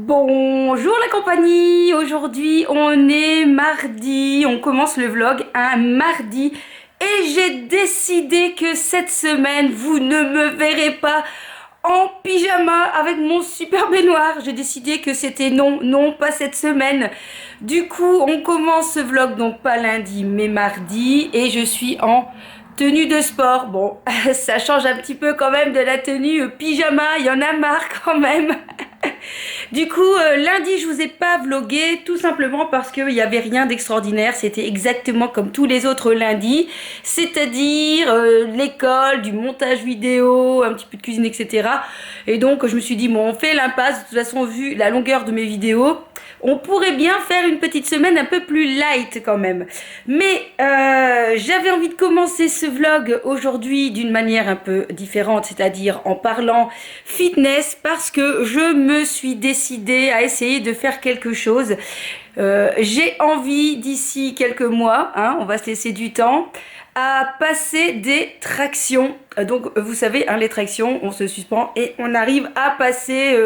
Bonjour la compagnie, aujourd'hui on est mardi, on commence le vlog un mardi et j'ai décidé que cette semaine vous ne me verrez pas en pyjama avec mon super baignoire. J'ai décidé que c'était non, pas cette semaine. Du coup on commence ce vlog donc pas lundi mais mardi et je suis en tenue de sport. Bon, ça change un petit peu quand même de la tenue pyjama, il y en a marre quand même. Du coup, lundi, je vous ai pas vlogué, tout simplement parce qu'il n'y avait rien d'extraordinaire. C'était exactement comme tous les autres lundis, c'est-à-dire l'école, du montage vidéo, un petit peu de cuisine, etc. Et donc, je me suis dit, bon, on fait l'impasse. De toute façon, vu la longueur de mes vidéos, on pourrait bien faire une petite semaine un peu plus light quand même. Mais j'avais envie de commencer ce vlog aujourd'hui d'une manière un peu différente, c'est-à-dire en parlant fitness, parce que je me suis décidée à essayer de faire quelque chose. J'ai envie d'ici quelques mois, hein, on va se laisser du temps, à passer des tractions. Donc vous savez, hein, les tractions, on se suspend et on arrive à passer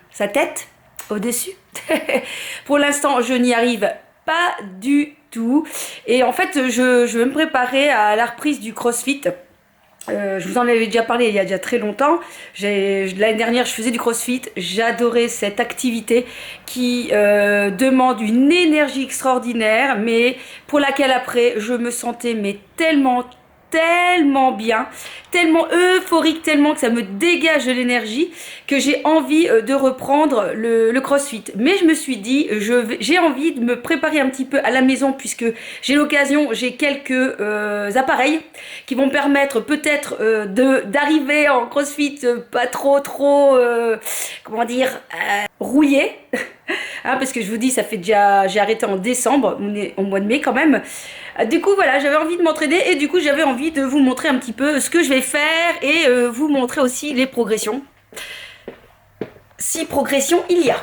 sa tête au-dessus. Pour l'instant, je n'y arrive pas du tout. Et en fait, je vais me préparer à la reprise du CrossFit. Je vous en avais déjà parlé il y a déjà très longtemps. L'année dernière, je faisais du CrossFit. J'adorais cette activité qui demande une énergie extraordinaire, mais pour laquelle après, je me sentais mais tellement bien, tellement euphorique, tellement que ça me dégage de l'énergie que j'ai envie de reprendre le CrossFit. Mais je me suis dit, j'ai envie de me préparer un petit peu à la maison puisque j'ai l'occasion, j'ai quelques appareils qui vont me permettre peut-être d'arriver en CrossFit pas trop comment dire, rouillé. Hein, parce que je vous dis, ça fait déjà, j'ai arrêté en décembre, on est au mois de mai quand même. Du coup voilà, j'avais envie de m'entraîner et du coup j'avais envie de vous montrer un petit peu ce que je vais faire et vous montrer aussi les progressions. Si progression il y a.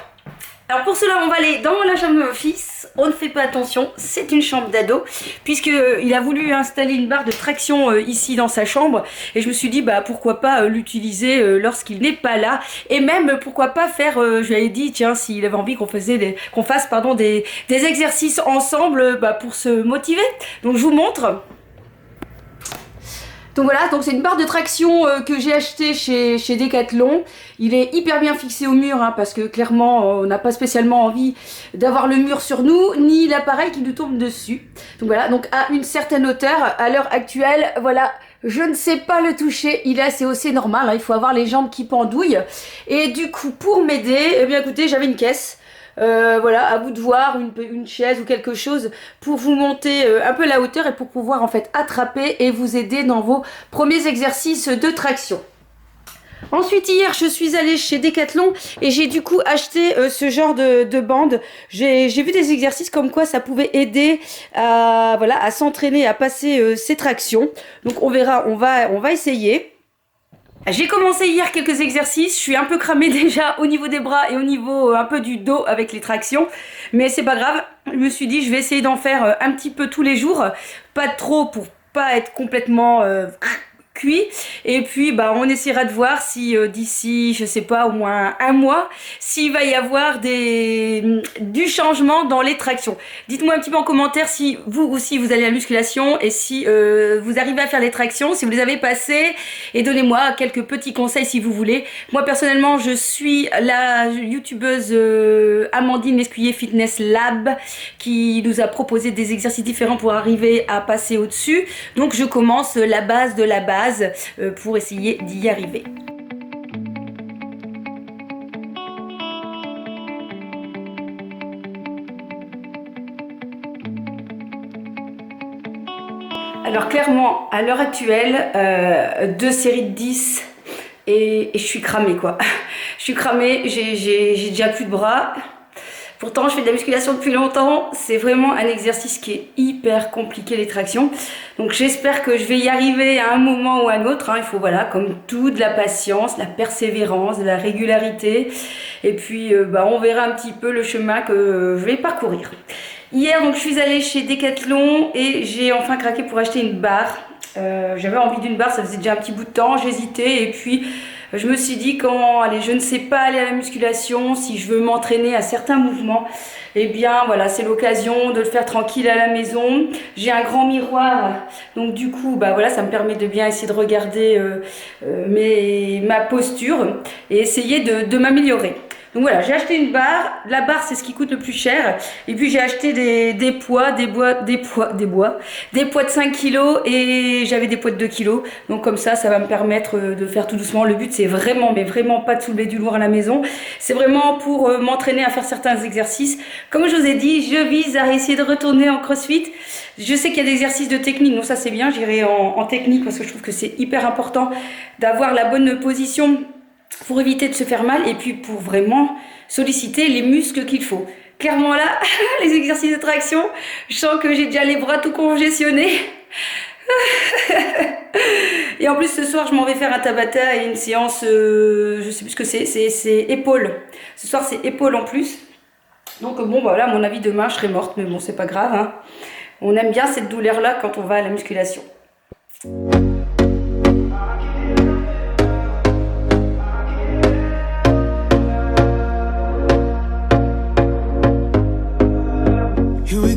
Alors pour cela on va aller dans la chambre de mon fils. On ne fait pas attention, c'est une chambre d'ado puisqu'il a voulu installer une barre de traction ici dans sa chambre et je me suis dit bah pourquoi pas l'utiliser lorsqu'il n'est pas là et même pourquoi pas faire, je lui avais dit tiens s'il avait envie qu'on fasse des exercices ensemble pour se motiver. Donc je vous montre. Donc voilà, donc c'est une barre de traction que j'ai acheté chez Decathlon. Il est hyper bien fixé au mur hein, parce que clairement on n'a pas spécialement envie d'avoir le mur sur nous ni l'appareil qui nous tombe dessus. Donc voilà, donc à une certaine hauteur à l'heure actuelle, voilà, je ne sais pas le toucher, il est assez haut, c'est normal, hein, il faut avoir les jambes qui pendouillent. Et du coup pour m'aider, eh bien écoutez, j'avais une caisse. Voilà, à vous de voir une chaise ou quelque chose pour vous monter un peu la hauteur et pour pouvoir en fait attraper et vous aider dans vos premiers exercices de traction. Ensuite hier je suis allée chez Decathlon et j'ai du coup acheté ce genre de bande. J'ai vu des exercices comme quoi ça pouvait aider à s'entraîner à passer ces tractions. Donc on verra, on va essayer. J'ai commencé hier quelques exercices, je suis un peu cramée déjà au niveau des bras et au niveau un peu du dos avec les tractions, mais c'est pas grave, je me suis dit je vais essayer d'en faire un petit peu tous les jours, pas trop pour pas être complètement cuit et puis on essaiera de voir si d'ici je sais pas au moins un mois s'il va y avoir du changement dans les tractions. Dites-moi un petit peu en commentaire si vous aussi vous allez à la musculation et si vous arrivez à faire les tractions, si vous les avez passées et donnez-moi quelques petits conseils si vous voulez. Moi personnellement je suis la youtubeuse Amandine Lescuyer Fitness Lab qui nous a proposé des exercices différents pour arriver à passer au-dessus, donc je commence la base de la base pour essayer d'y arriver. Alors clairement, à l'heure actuelle, 2 séries de 10 et je suis cramée quoi. Je suis cramée, j'ai déjà plus de bras. Pourtant, je fais de la musculation depuis longtemps. C'est vraiment un exercice qui est hyper compliqué, les tractions. Donc, j'espère que je vais y arriver à un moment ou à un autre. Hein. Il faut, voilà, comme tout, de la patience, de la persévérance, de la régularité. Et puis, on verra un petit peu le chemin que je vais parcourir. Hier, donc, je suis allée chez Decathlon et j'ai enfin craqué pour acheter une barre. J'avais envie d'une barre, ça faisait déjà un petit bout de temps. J'hésitais et puis... Je me suis dit quand allez, je ne sais pas aller à la musculation, si je veux m'entraîner à certains mouvements, eh bien voilà, c'est l'occasion de le faire tranquille à la maison. J'ai un grand miroir, donc du coup bah voilà, ça me permet de bien essayer de regarder ma posture et essayer de m'améliorer. Donc voilà, j'ai acheté une barre. La barre, c'est ce qui coûte le plus cher. Et puis j'ai acheté des poids de 5 kilos et j'avais des poids de 2 kilos. Donc comme ça va me permettre de faire tout doucement. Le but, c'est vraiment, mais vraiment pas de soulever du lourd à la maison. C'est vraiment pour m'entraîner à faire certains exercices. Comme je vous ai dit, je vise à essayer de retourner en CrossFit. Je sais qu'il y a des exercices de technique, donc ça c'est bien. J'irai en technique parce que je trouve que c'est hyper important d'avoir la bonne position pour éviter de se faire mal et puis pour vraiment solliciter les muscles qu'il faut. Clairement là, les exercices de traction, je sens que j'ai déjà les bras tout congestionnés. Et en plus ce soir je m'en vais faire un Tabata et une séance, je sais plus ce que c'est épaules. Ce soir c'est épaules en plus. Donc bon voilà, à mon avis demain je serai morte, mais bon c'est pas grave, hein. On aime bien cette douleur là quand on va à la musculation. Here we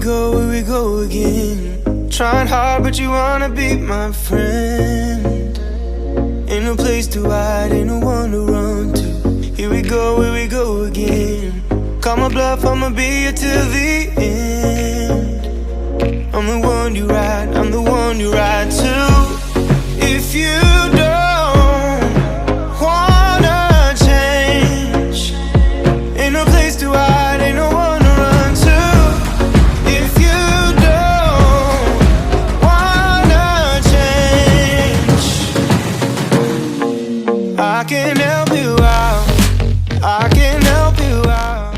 go again. Trying hard, but you wanna be my friend. Ain't no place to hide, ain't no one to run to. Here we go again. Call my bluff, I'ma be here till the end. I'm the one you ride, I'm the one you ride to. If you don't wanna change, ain't no place to hide, ain't no one to run to. If you don't wanna change, I can help you out, I can help you out.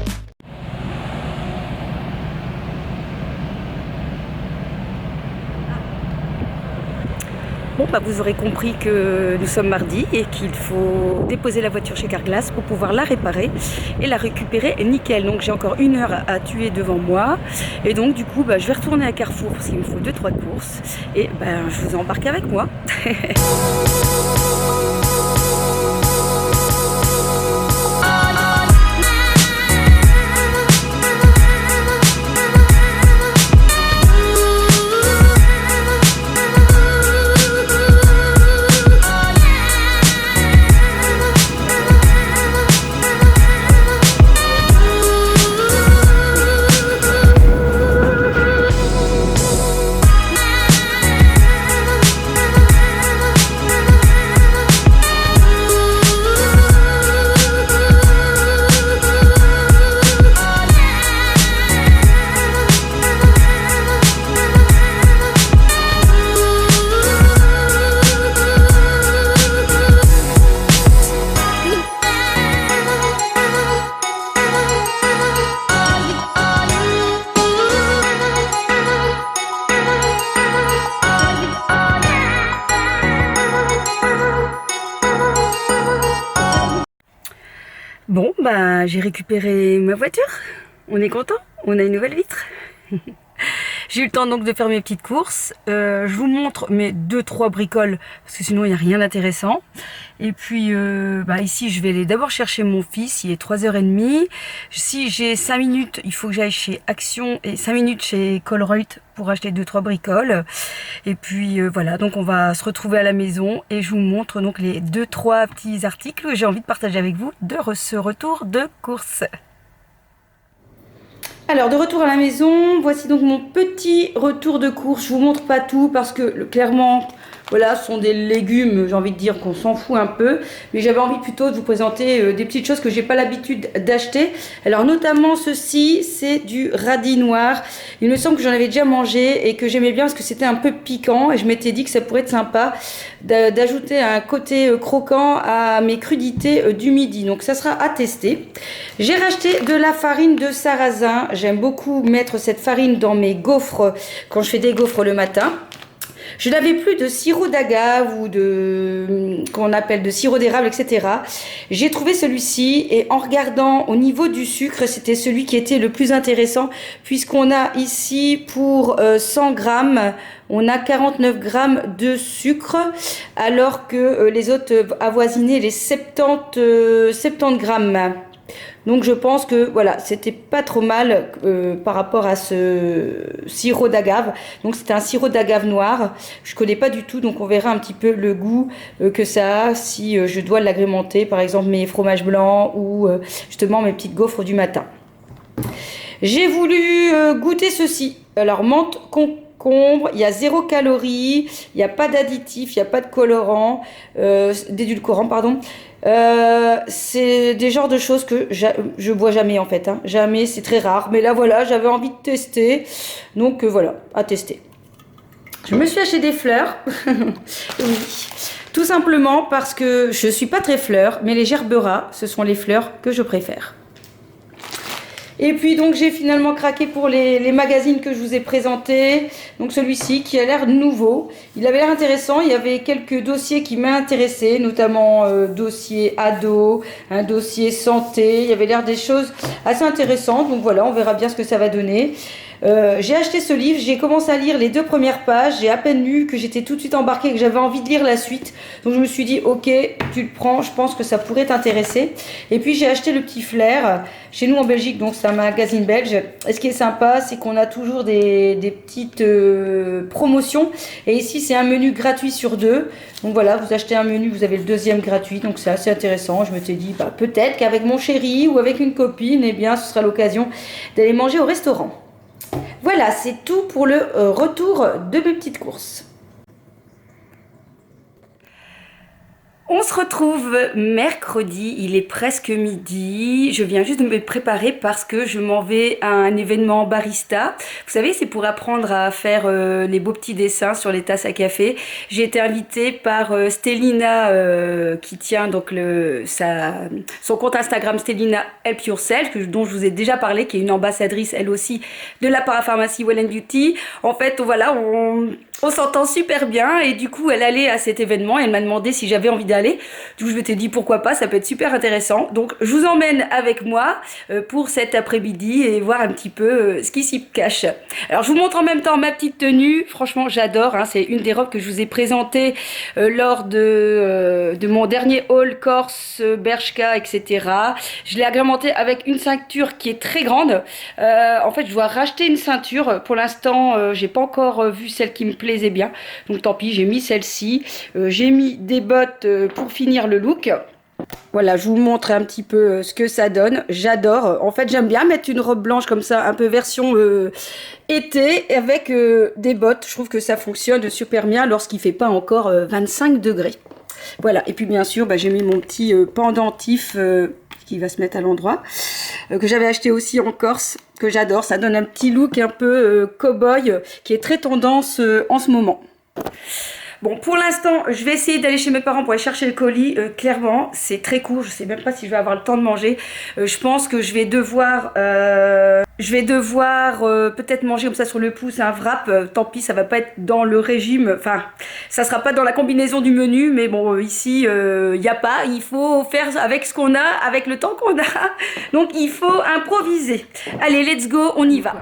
Bon bah vous aurez compris que nous sommes mardi et qu'il faut déposer la voiture chez Carglass pour pouvoir la réparer et la récupérer nickel. Donc j'ai encore 1 heure à tuer devant moi et donc du coup bah, je vais retourner à Carrefour parce qu'il me faut 2-3 courses et bah, je vous embarque avec moi. Bon, bah j'ai récupéré ma voiture, on est content, on a une nouvelle vitre. J'ai eu le temps donc de faire mes petites courses, je vous montre mes 2-3 bricoles parce que sinon il n'y a rien d'intéressant. Et puis bah ici je vais aller d'abord chercher mon fils, il est 3h30. Si j'ai 5 minutes, il faut que j'aille chez Action et 5 minutes chez Colruyt pour acheter 2-3 bricoles. Et puis voilà, donc on va se retrouver à la maison et je vous montre donc les 2-3 petits articles que j'ai envie de partager avec vous de ce retour de course. Alors de retour à la maison, voici donc mon petit retour de course. Je vous montre pas tout parce que clairement, voilà, ce sont des légumes, j'ai envie de dire qu'on s'en fout un peu. Mais j'avais envie plutôt de vous présenter des petites choses que j'ai pas l'habitude d'acheter. Alors notamment ceci, c'est du radis noir. Il me semble que j'en avais déjà mangé et que j'aimais bien parce que c'était un peu piquant. Et je m'étais dit que ça pourrait être sympa d'ajouter un côté croquant à mes crudités du midi. Donc ça sera à tester. J'ai racheté de la farine de sarrasin. J'aime beaucoup mettre cette farine dans mes gaufres quand je fais des gaufres le matin. Je n'avais plus de sirop d'agave ou qu'on appelle de sirop d'érable, etc. J'ai trouvé celui-ci et en regardant au niveau du sucre, c'était celui qui était le plus intéressant puisqu'on a ici pour 100 grammes, on a 49 grammes de sucre alors que les autres avoisinaient les 70 grammes. Donc je pense que voilà, c'était pas trop mal par rapport à ce sirop d'agave. Donc c'était un sirop d'agave noir. Je connais pas du tout, donc on verra un petit peu le goût que ça a si je dois l'agrémenter, par exemple mes fromages blancs ou justement mes petites gaufres du matin. J'ai voulu goûter ceci. Alors menthe concombre, il y a 0 calories, il n'y a pas d'additif, il n'y a pas de colorant, d'édulcorant pardon. C'est des genres de choses que je bois jamais en fait, hein. Jamais, c'est très rare. Mais là voilà, j'avais envie de tester. Donc voilà, à tester. Je me suis acheté des fleurs. Oui. Tout simplement parce que je suis pas très fleur, mais les gerberas, ce sont les fleurs que je préfère. Et puis donc j'ai finalement craqué pour les magazines que je vous ai présentés. Donc celui-ci qui a l'air nouveau. Il avait l'air intéressant. Il y avait quelques dossiers qui m'intéressaient, notamment dossier ado, un dossier santé. Il y avait l'air des choses assez intéressantes. Donc voilà, on verra bien ce que ça va donner. J'ai acheté ce livre, j'ai commencé à lire les 2 premières pages, j'ai à peine lu que j'étais tout de suite embarquée, que j'avais envie de lire la suite. Donc je me suis dit, ok, tu le prends, je pense que ça pourrait t'intéresser. Et puis j'ai acheté le Petit Flair, chez nous en Belgique, donc c'est un magazine belge. Et ce qui est sympa, c'est qu'on a toujours des petites promotions. Et ici, c'est un menu gratuit sur 2. Donc voilà, vous achetez un menu, vous avez le 2e gratuit, donc c'est assez intéressant. Je me suis dit, peut-être qu'avec mon chéri ou avec une copine, eh bien, ce sera l'occasion d'aller manger au restaurant. Voilà, c'est tout pour le retour de mes petites courses. On se retrouve mercredi, il est presque midi. Je viens juste de me préparer parce que je m'en vais à un événement barista. Vous savez, c'est pour apprendre à faire les beaux petits dessins sur les tasses à café. J'ai été invitée par Stellina qui tient donc son compte Instagram Stellina Help Yourself, dont je vous ai déjà parlé, qui est une ambassadrice elle aussi de la parapharmacie Well & Beauty. En fait, voilà, on s'entend super bien et du coup elle allait à cet événement et elle m'a demandé si j'avais envie d'aller. Du coup je m'étais dit pourquoi pas, ça peut être super intéressant. Donc je vous emmène avec moi pour cet après-midi et voir un petit peu ce qui s'y cache. Alors je vous montre en même temps ma petite tenue. Franchement j'adore, hein. C'est une des robes que je vous ai présentées lors de mon dernier haul Corse, Bershka, etc. Je l'ai agrémentée avec une ceinture qui est très grande. En fait je dois racheter une ceinture. Pour l'instant j'ai pas encore vu celle qui me plaisait bien, donc tant pis, j'ai mis celle-ci. J'ai mis des bottes pour finir le look. Voilà, je vous montre un petit peu ce que ça donne. J'adore. En fait, j'aime bien mettre une robe blanche comme ça, un peu version été, avec des bottes. Je trouve que ça fonctionne super bien lorsqu'il fait pas encore 25 degrés. Voilà, et puis bien sûr, j'ai mis mon petit pendentif qui va se mettre à l'endroit, que j'avais acheté aussi en Corse, que j'adore. Ça donne un petit look un peu cow-boy qui est très tendance en ce moment. Bon, pour l'instant, je vais essayer d'aller chez mes parents pour aller chercher le colis. Clairement, c'est très court. Je sais même pas si je vais avoir le temps de manger. Je pense que je vais devoir peut-être manger comme ça sur le pouce un wrap. Tant pis, ça va pas être dans le régime. Enfin, ça sera pas dans la combinaison du menu. Mais bon, ici, il n'y a pas. Il faut faire avec ce qu'on a, avec le temps qu'on a. Donc, il faut improviser. Allez, let's go, on y va.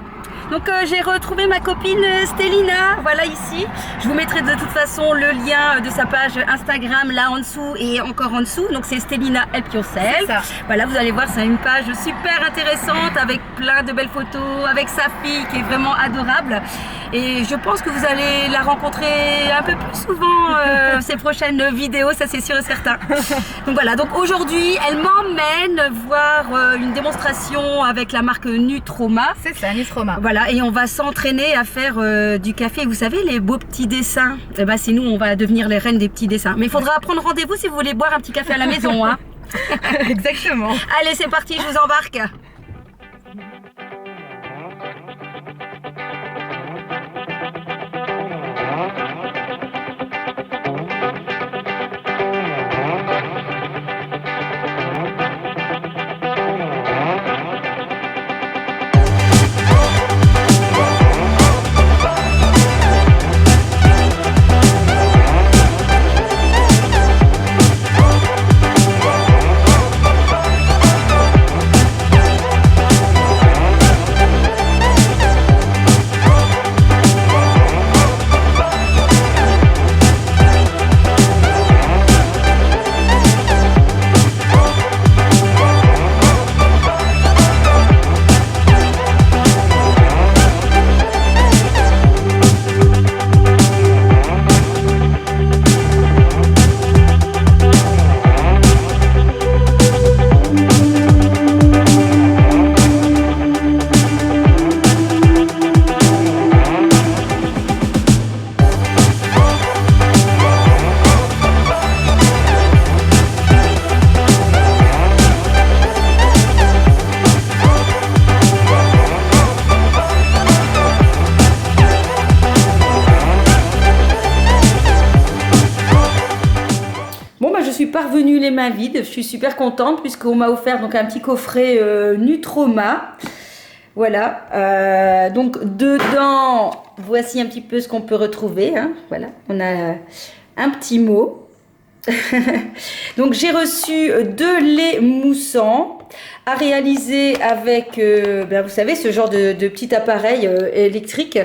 Donc j'ai retrouvé ma copine Stellina, voilà ici. Je vous mettrai de toute façon le lien de sa page Instagram là en dessous et encore en dessous. Donc c'est Stellina Help Yourself. Voilà, vous allez voir, c'est une page super intéressante avec plein de belles photos, avec sa fille qui est vraiment adorable. Et je pense que vous allez la rencontrer un peu plus souvent ces prochaines vidéos, ça c'est sûr et certain. Donc voilà, donc aujourd'hui elle m'emmène voir une démonstration avec la marque Nutroma. C'est ça, Nutroma. Voilà, et on va s'entraîner à faire du café. Vous savez, les beaux petits dessins. Eh ben, c'est nous, on va devenir les reines des petits dessins. Mais il faudra prendre rendez-vous si vous voulez boire un petit café à la maison. Hein. Exactement. Allez, c'est parti, je vous embarque. parvenue les mains vides. Je suis super contente puisqu'on m'a offert donc un petit coffret Nutroma. Voilà, donc dedans, voici un petit peu ce qu'on peut retrouver. Hein. Voilà, on a un petit mot. Donc j'ai reçu 2 laits moussants à réaliser avec, vous savez, ce genre de petit appareil électrique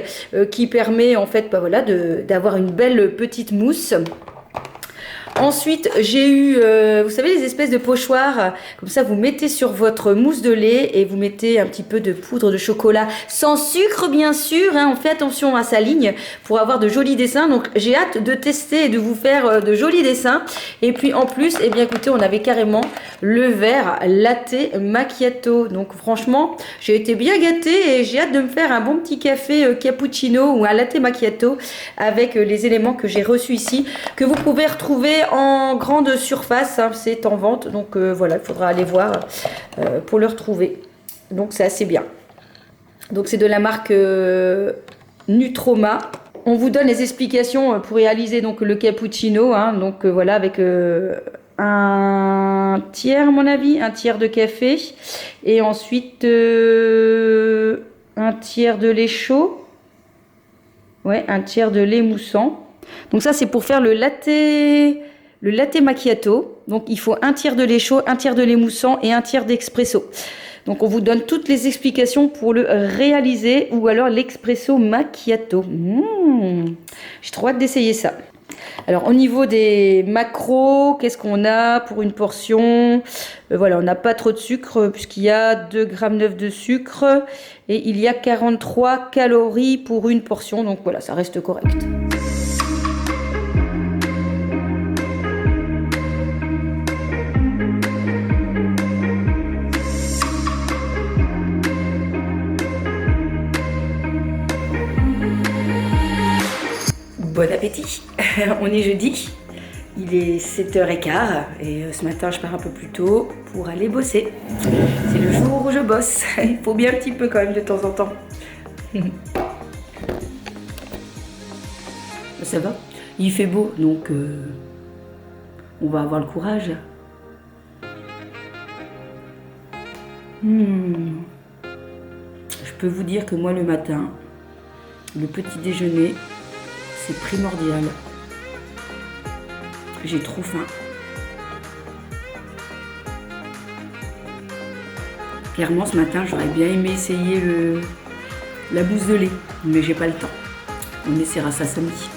qui permet en fait voilà, d'avoir une belle petite mousse. Ensuite, j'ai eu, vous savez, les espèces de pochoirs. Comme ça, vous mettez sur votre mousse de lait et vous mettez un petit peu de poudre de chocolat. Sans sucre, bien sûr. Hein, on fait attention à sa ligne pour avoir de jolis dessins. Donc, j'ai hâte de tester et de vous faire de jolis dessins. Et puis, en plus, eh bien, écoutez, on avait carrément le verre latte macchiato. Donc, franchement, j'ai été bien gâtée et j'ai hâte de me faire un bon petit café cappuccino ou un latte macchiato avec les éléments que j'ai reçus ici, que vous pouvez retrouver en grande surface, hein, c'est en vente, donc voilà, il faudra aller voir pour le retrouver. Donc c'est assez bien. Donc c'est de la marque Nutroma. On vous donne les explications pour réaliser donc le cappuccino, hein, donc voilà, avec un tiers à mon avis, un tiers de café et ensuite un tiers de lait chaud, ouais, un tiers de lait moussant. Donc ça c'est pour faire le latte macchiato. Donc il faut un tiers de lait chaud, un tiers de lait moussant et un tiers d'expresso. Donc on vous donne toutes les explications pour le réaliser ou alors l'expresso macchiato. J'ai trop hâte d'essayer ça. Alors au niveau des macros, qu'est-ce qu'on a pour une portion? Voilà, on n'a pas trop de sucre puisqu'il y a 2,9 g de sucre et il y a 43 calories pour une portion. Donc voilà, ça reste correct. Bon appétit. On est jeudi, il est 7h15 et ce matin je pars un peu plus tôt pour aller bosser. C'est le jour où je bosse, il faut bien un petit peu quand même de temps en temps. Ça va, il fait beau donc on va avoir le courage. Je peux vous dire que moi le matin, le petit déjeuner, c'est primordial. J'ai trop faim. Clairement, ce matin, j'aurais bien aimé essayer la mousse de lait, mais j'ai pas le temps. On essaiera ça samedi.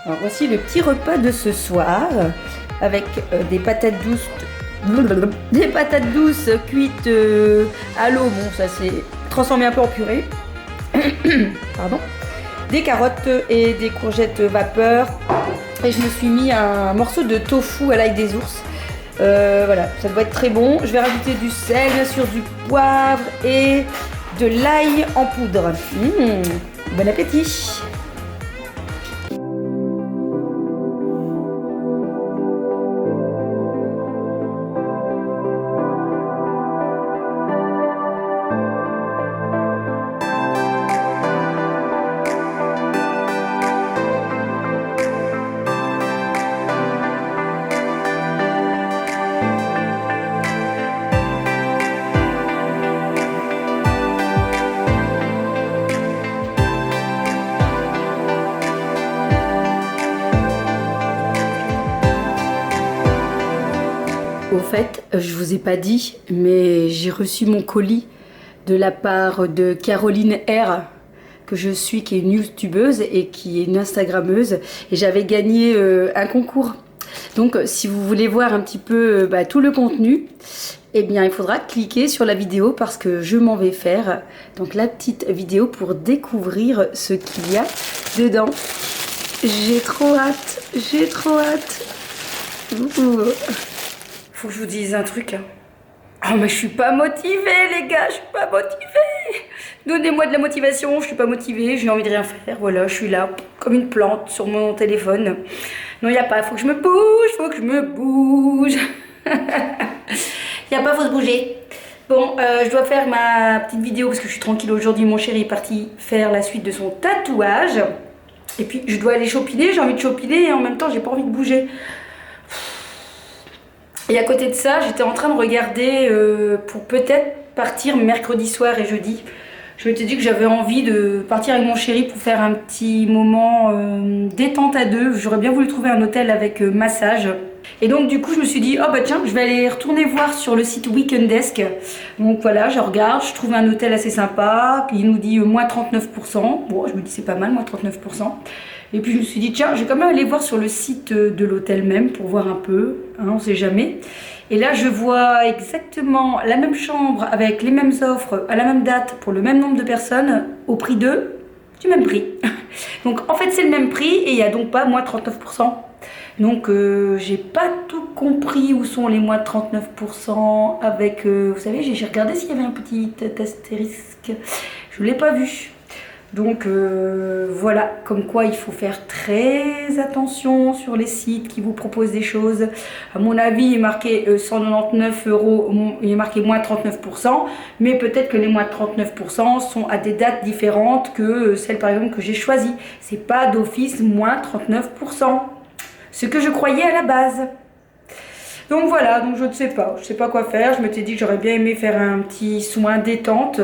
Alors voici le petit repas de ce soir avec des patates douces cuites à l'eau. Bon, ça s'est transformé un peu en purée. Pardon. Des carottes et des courgettes vapeur. Et je me suis mis un morceau de tofu à l'ail des ours. Voilà, ça doit être très bon. Je vais rajouter du sel, bien sûr, du poivre et de l'ail en poudre. Bon appétit! Au fait, je vous ai pas dit, mais j'ai reçu mon colis de la part de Caroline R, que je suis, qui est une youtubeuse et qui est une instagrammeuse, et j'avais gagné un concours. Donc si vous voulez voir un petit peu tout le contenu, eh bien il faudra cliquer sur la vidéo parce que je m'en vais faire donc la petite vidéo pour découvrir ce qu'il y a dedans. J'ai trop hâte, j'ai trop hâte. Faut que je vous dise un truc. Oh mais je suis pas motivée les gars, je suis pas motivée. Donnez-moi de la motivation, je suis pas motivée, j'ai envie de rien faire. Voilà, je suis là comme une plante sur mon téléphone. Non, y a pas, faut que je me bouge, faut que je me bouge. Y a pas, faut se bouger. Bon, je dois faire ma petite vidéo parce que je suis tranquille aujourd'hui. Mon chéri est parti faire la suite de son tatouage. Et puis je dois aller chopiner, j'ai envie de chopiner et en même temps j'ai pas envie de bouger. Et à côté de ça, j'étais en train de regarder pour peut-être partir mercredi soir et jeudi. Je m'étais dit que j'avais envie de partir avec mon chéri pour faire un petit moment détente à deux. J'aurais bien voulu trouver un hôtel avec massage. Et donc du coup je me suis dit, oh bah tiens, je vais aller retourner voir sur le site Weekend Desk. Donc voilà, je regarde, je trouve un hôtel assez sympa, il nous dit moins 39%. Bon, je me dis c'est pas mal, moins 39%. Et puis je me suis dit, tiens, je vais quand même aller voir sur le site de l'hôtel même pour voir un peu, hein, on sait jamais. Et là je vois exactement la même chambre avec les mêmes offres à la même date pour le même nombre de personnes au prix du même prix. Donc en fait c'est le même prix et il n'y a donc pas moins 39%. Donc j'ai pas tout compris où sont les moins 39% avec, vous savez, j'ai regardé s'il y avait un petit astérisque, je l'ai pas vu. Donc voilà, comme quoi il faut faire très attention sur les sites qui vous proposent des choses. À mon avis, il est marqué 199 €, il est marqué moins 39%, mais peut-être que les moins 39% sont à des dates différentes que celles par exemple que j'ai choisies. C'est pas d'office moins 39%. Ce que je croyais à la base. Donc voilà, donc je ne sais pas quoi faire. Je m'étais dit que j'aurais bien aimé faire un petit soin détente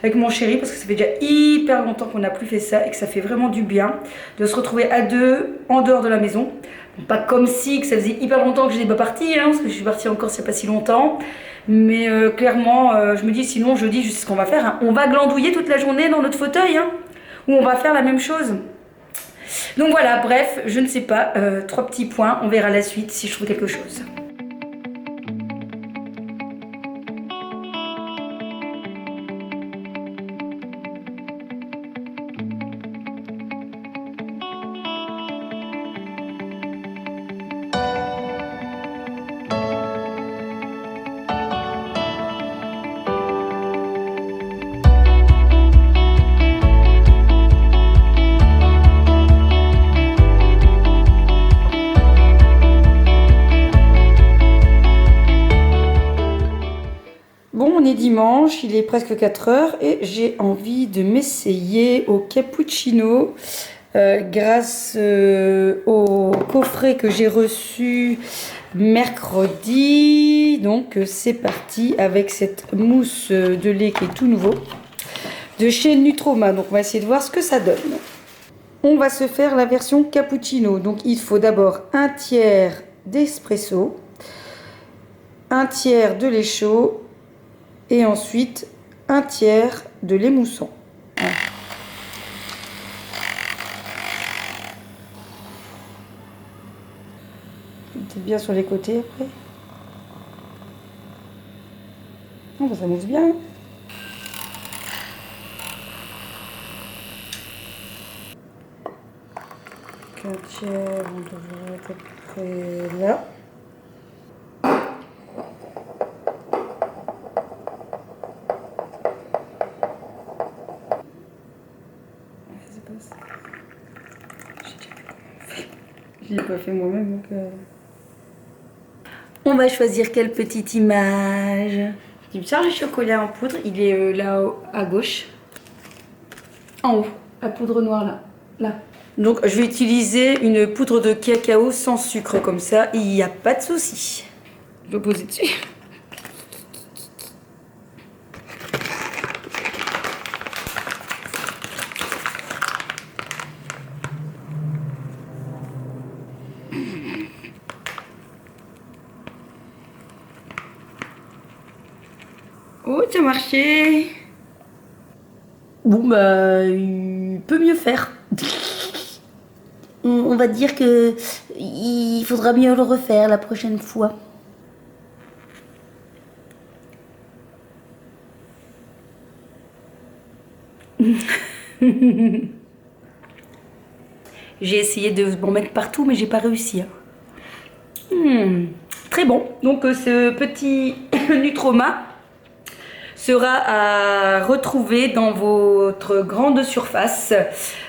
avec mon chéri parce que ça fait déjà hyper longtemps qu'on n'a plus fait ça et que ça fait vraiment du bien de se retrouver à deux en dehors de la maison. Donc, pas comme si que ça faisait hyper longtemps que je n'étais pas partie, hein, parce que je suis partie encore il n'y a pas si longtemps. Mais clairement, je me dis sinon jeudi, je sais ce qu'on va faire. Hein. On va glandouiller toute la journée dans notre fauteuil, hein, ou on va faire la même chose. Donc voilà, bref, je ne sais pas, 3 petits points, on verra la suite si je trouve quelque chose. Bon, on est dimanche, il est presque 4 heures et j'ai envie de m'essayer au cappuccino grâce au coffret que j'ai reçu mercredi. Donc c'est parti avec cette mousse de lait qui est tout nouveau de chez Nutroma. Donc on va essayer de voir ce que ça donne. On va se faire la version cappuccino. Donc il faut d'abord un tiers d'espresso, un tiers de lait chaud et ensuite un tiers de lait mousson. Voilà. Peut-être bien sur les côtés après. Oh, bah, ça mousse bien. Un tiers, on devrait être à peu près là. Je l'ai pas fait moi-même donc. On va choisir quelle petite image. Du Charles chocolat en poudre, il est là-haut à gauche. En haut, la poudre noire là. Là. Donc je vais utiliser une poudre de cacao sans sucre comme ça, il n'y a pas de souci. Je vais poser dessus. Oh, ça a marché. Bon, bah, il peut mieux faire. On va dire que il faudra mieux le refaire la prochaine fois. J'ai essayé de m'en mettre partout, mais j'ai pas réussi. Très bon. Donc, ce petit Nutroma sera à retrouver dans votre grande surface.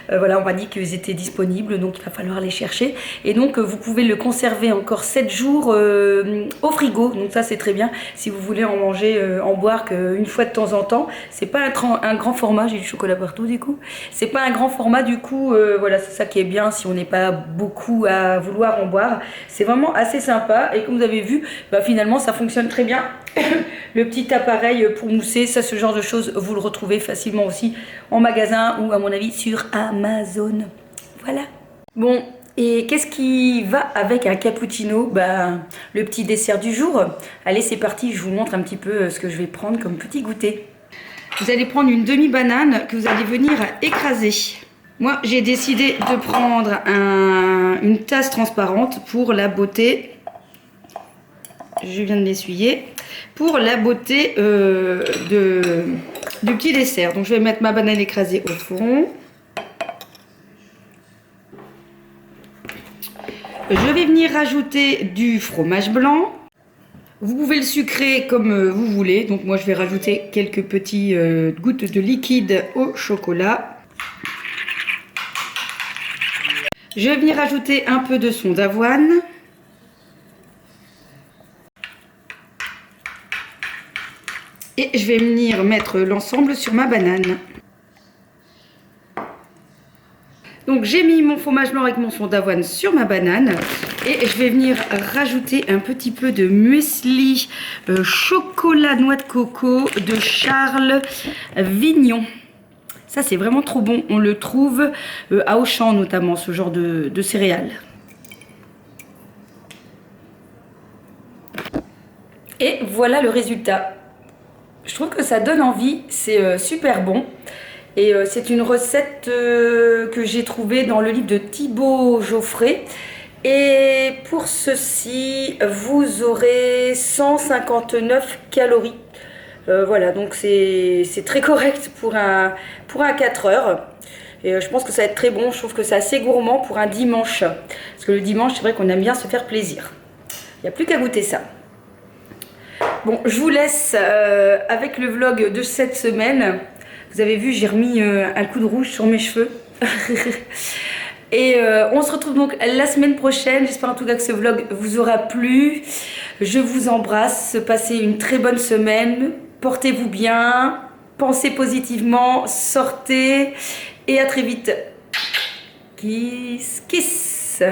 Voilà, on m'a dit qu'ils étaient disponibles, donc il va falloir les chercher. Et donc vous pouvez le conserver encore 7 jours au frigo. Donc ça c'est très bien si vous voulez en manger, en boire qu'une fois de temps en temps. C'est pas un grand format, j'ai du chocolat partout du coup. C'est pas un grand format du coup, voilà, c'est ça qui est bien si on n'est pas beaucoup à vouloir en boire. C'est vraiment assez sympa et comme vous avez vu, bah, finalement ça fonctionne très bien. Le petit appareil pour mousser, ça, ce genre de choses, vous le retrouvez facilement aussi en magasin ou à mon avis sur Amazon. Voilà. Bon, et qu'est-ce qui va avec un cappuccino? Bah, le petit dessert du jour. Allez, c'est parti, je vous montre un petit peu ce que je vais prendre comme petit goûter. Vous allez prendre une demi-banane que vous allez venir écraser. Moi, j'ai décidé de prendre une tasse transparente pour la beauté. Je viens de l'essuyer. Pour la beauté du petit dessert. Donc je vais mettre ma banane écrasée au fond. Je vais venir rajouter du fromage blanc. Vous pouvez le sucrer comme vous voulez. Donc moi je vais rajouter quelques petites gouttes de liquide au chocolat. Je vais venir rajouter un peu de son d'avoine. Et je vais venir mettre l'ensemble sur ma banane. Donc j'ai mis mon fromage blanc avec mon son d'avoine sur ma banane. Et je vais venir rajouter un petit peu de muesli chocolat noix de coco de Charles Vignon. Ça c'est vraiment trop bon. On le trouve à Auchan notamment, ce genre de céréales. Et voilà le résultat. Je trouve que ça donne envie, c'est super bon. Et c'est une recette que j'ai trouvée dans le livre de Thibaut Geoffrey. Et pour ceci, vous aurez 159 calories. Voilà, donc c'est très correct pour un 4 heures. Et je pense que ça va être très bon. Je trouve que c'est assez gourmand pour un dimanche. Parce que le dimanche, c'est vrai qu'on aime bien se faire plaisir. Il n'y a plus qu'à goûter ça. Bon, je vous laisse avec le vlog de cette semaine. Vous avez vu, j'ai remis un coup de rouge sur mes cheveux. Et on se retrouve donc la semaine prochaine. J'espère en tout cas que ce vlog vous aura plu. Je vous embrasse. Passez une très bonne semaine. Portez-vous bien. Pensez positivement. Sortez. Et à très vite. Kiss, kiss.